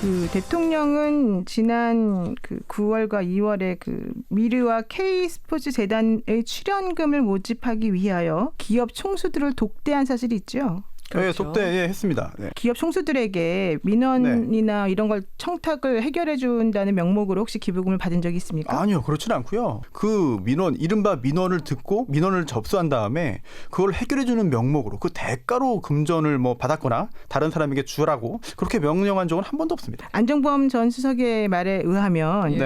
그 대통령은 지난 그 9월과 2월에 그 미르와 K스포츠 재단의 출연금을 모집하기 위하여 기업 총수들을 독대한 사실이 있죠. 그렇죠. 네, 독대했습니다. 네. 기업 총수들에게 민원이나 이런 걸 청탁을 해결해 준다는 명목으로 혹시 기부금을 받은 적이 있습니까? 아니요, 그렇지는 않고요. 그 민원, 이른바 민원을 듣고 민원을 접수한 다음에 그걸 해결해 주는 명목으로 그 대가로 금전을 뭐 받았거나 다른 사람에게 주라고 그렇게 명령한 적은 한 번도 없습니다. 안종범 전 수석의 말에 의하면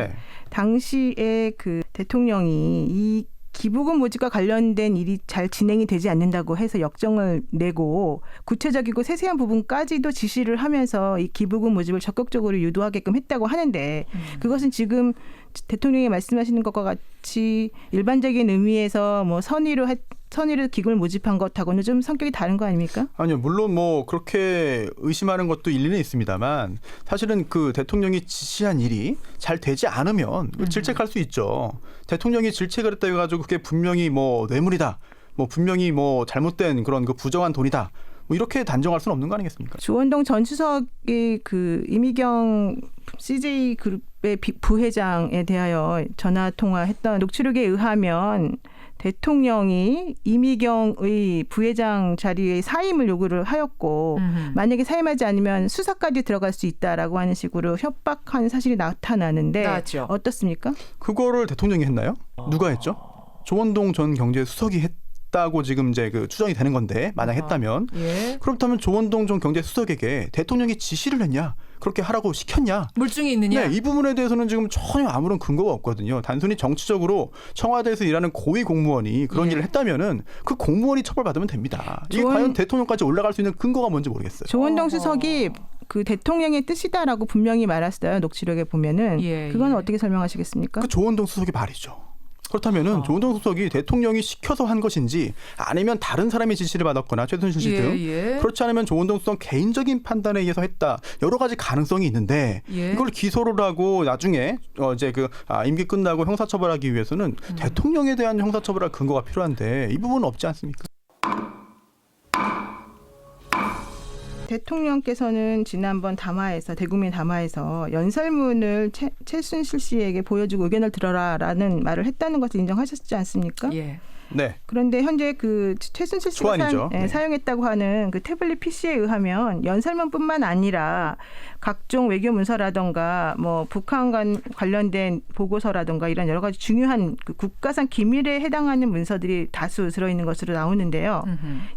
당시에 그 대통령이 이 기부금 모집과 관련된 일이 잘 진행이 되지 않는다고 해서 역정을 내고 구체적이고 세세한 부분까지도 지시를 하면서 이 기부금 모집을 적극적으로 유도하게끔 했다고 하는데 그것은 지금 대통령이 말씀하시는 것과 같이 일반적인 의미에서 뭐 선의로 기금을 모집한 것하고는 좀 성격이 다른 거 아닙니까? 아니요. 물론 뭐 그렇게 의심하는 것도 일리는 있습니다만 사실은 그 대통령이 지시한 일이 잘 되지 않으면 질책할 수 있죠. 대통령이 질책을 했다 해가지고 그게 분명히 뭐 뇌물이다. 뭐 분명히 뭐 잘못된 그런 그 부정한 돈이다. 뭐 이렇게 단정할 수는 없는 거 아니겠습니까? 조원동 전 수석이 그 이미경 CJ 그룹의 부회장에 대하여 전화 통화했던 녹취록에 의하면 대통령이 이미경의 부회장 자리에 사임을 요구를 하였고 만약에 사임하지 않으면 수사까지 들어갈 수 있다라고 하는 식으로 협박한 사실이 나타나는데 나왔죠. 어떻습니까? 그거를 대통령이 했나요? 누가 했죠? 조원동 전 경제수석이 했다고 지금 이제 그 추정이 되는 건데 만약 했다면 그렇다면 조원동 전 경제수석에게 대통령이 지시를 했냐? 그렇게 하라고 시켰냐? 물증이 있느냐? 네, 이 부분에 대해서는 지금 전혀 아무런 근거가 없거든요. 단순히 정치적으로 청와대에서 일하는 고위 공무원이 그런 일을 했다면은 그 공무원이 처벌받으면 됩니다. 이게 과연 대통령까지 올라갈 수 있는 근거가 뭔지 모르겠어요. 조원동 수석이 그 대통령의 뜻이다라고 분명히 말했어요. 녹취록에 보면은 그건 어떻게 설명하시겠습니까? 그 조원동 수석이 말이죠. 그렇다면은 조원동 수석이 대통령이 시켜서 한 것인지 아니면 다른 사람이 지시를 받았거나 최순실 씨 등 그렇지 않으면 조원동 수석 개인적인 판단에 의해서 했다. 여러 가지 가능성이 있는데 이걸 기소를 하고 나중에 이제 그 임기 끝나고 형사처벌하기 위해서는 대통령에 대한 형사처벌할 근거가 필요한데 이 부분은 없지 않습니까? 대통령께서는 지난번 담화에서 대국민 담화에서 연설문을 최순실 씨에게 보여주고 의견을 들어라라는 말을 했다는 것을 인정하셨지 않습니까? 네. 그런데 현재 그 최순실 씨가 사용했다고 하는 그 태블릿 PC에 의하면 연설문뿐만 아니라 각종 외교 문서라든가 뭐 북한 관련된 보고서라든가 이런 여러 가지 중요한 그 국가상 기밀에 해당하는 문서들이 다수 들어있는 것으로 나오는데요.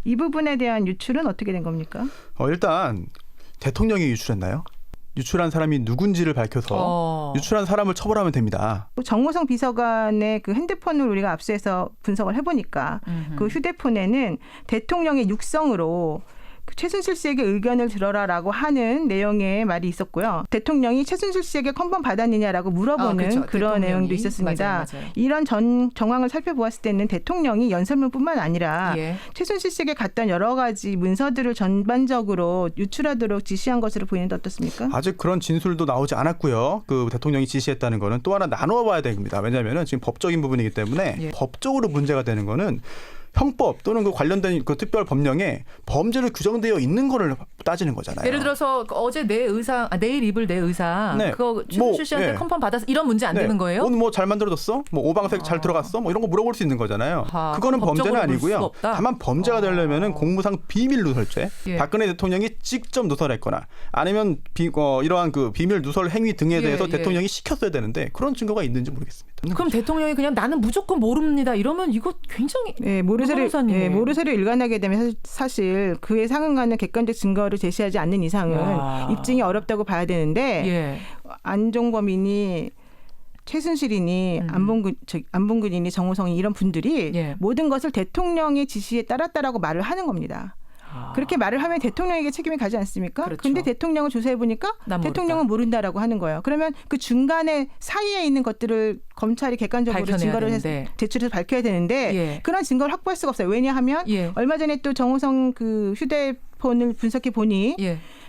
이 부분에 대한 유출은 어떻게 된 겁니까? 일단 대통령이 유출했나요? 유출한 사람이 누군지를 밝혀서 유출한 사람을 처벌하면 됩니다. 정호성 비서관의 그 핸드폰을 우리가 압수해서 분석을 해보니까 그 휴대폰에는 대통령의 육성으로 최순실 씨에게 의견을 들어라라고 하는 내용의 말이 있었고요. 대통령이 최순실 씨에게 컨펌 받았느냐라고 물어보는 그런 내용도 있었습니다. 맞아요. 이런 정황을 살펴보았을 때는 대통령이 연설문뿐만 아니라 최순실 씨에게 갔던 여러 가지 문서들을 전반적으로 유출하도록 지시한 것으로 보이는데 어떻습니까? 아직 그런 진술도 나오지 않았고요. 그 대통령이 지시했다는 거는 또 하나 나누어 봐야 됩니다. 왜냐하면 지금 법적인 부분이기 때문에 법적으로 문제가 되는 거는 형법 또는 그 관련된 그 특별 법령에 범죄로 규정되어 있는 거를 따지는 거잖아요. 예를 들어서 어제 내 의상, 내일 입을 내 의상, 그거 최순실 씨한테 컨펌 받아서 이런 문제 안 되는 거예요? 오늘 뭐 잘 만들어졌어? 뭐 오방색 잘 들어갔어? 뭐 이런 거 물어볼 수 있는 거잖아요. 그거는 범죄는 아니고요. 다만 범죄가 되려면은 공무상 비밀 누설죄, 박근혜 대통령이 직접 누설했거나 아니면 이러한 그 비밀 누설 행위 등에 대해서 대통령이 시켰어야 되는데 그런 증거가 있는지 모르겠습니다. 그럼 대통령이 그냥 나는 무조건 모릅니다. 이러면 이거 굉장히 모르쇠를 일관하게 되면 사실 그에 상응하는 객관적 증거를 제시하지 않는 이상은 입증이 어렵다고 봐야 되는데 안종범이니 최순실이니 안봉근이니 정호성이 이런 분들이 모든 것을 대통령의 지시에 따랐다라고 말을 하는 겁니다. 그렇게 말을 하면 대통령에게 책임이 가지 않습니까? 그런데 대통령을 조사해 보니까 대통령은 모른다라고 하는 거예요. 그러면 그 중간에 사이에 있는 것들을 검찰이 객관적으로 증거를 제출해서 밝혀야 되는데 그런 증거를 확보할 수가 없어요. 왜냐하면 얼마 전에 또 정호성 그 휴대폰을 분석해 보니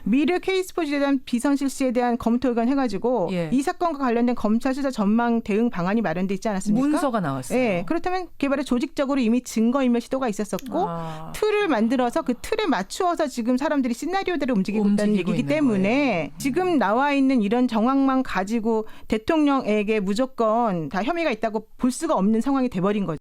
미르 K스포츠에 대한 비선 실시에 대한 검토 의견 해가지고 예. 이 사건과 관련된 검찰 수사 전망 대응 방안이 마련돼 있지 않았습니까? 문서가 나왔어요. 예. 그렇다면 개발에 조직적으로 이미 증거인멸 시도가 있었었고 틀을 만들어서 그 틀에 맞추어서 지금 사람들이 시나리오대로 움직이고 있다는 얘기이기 때문에 거예요. 지금 나와 있는 이런 정황만 가지고 대통령에게 무조건 다 혐의가 있다고 볼 수가 없는 상황이 돼버린 거죠.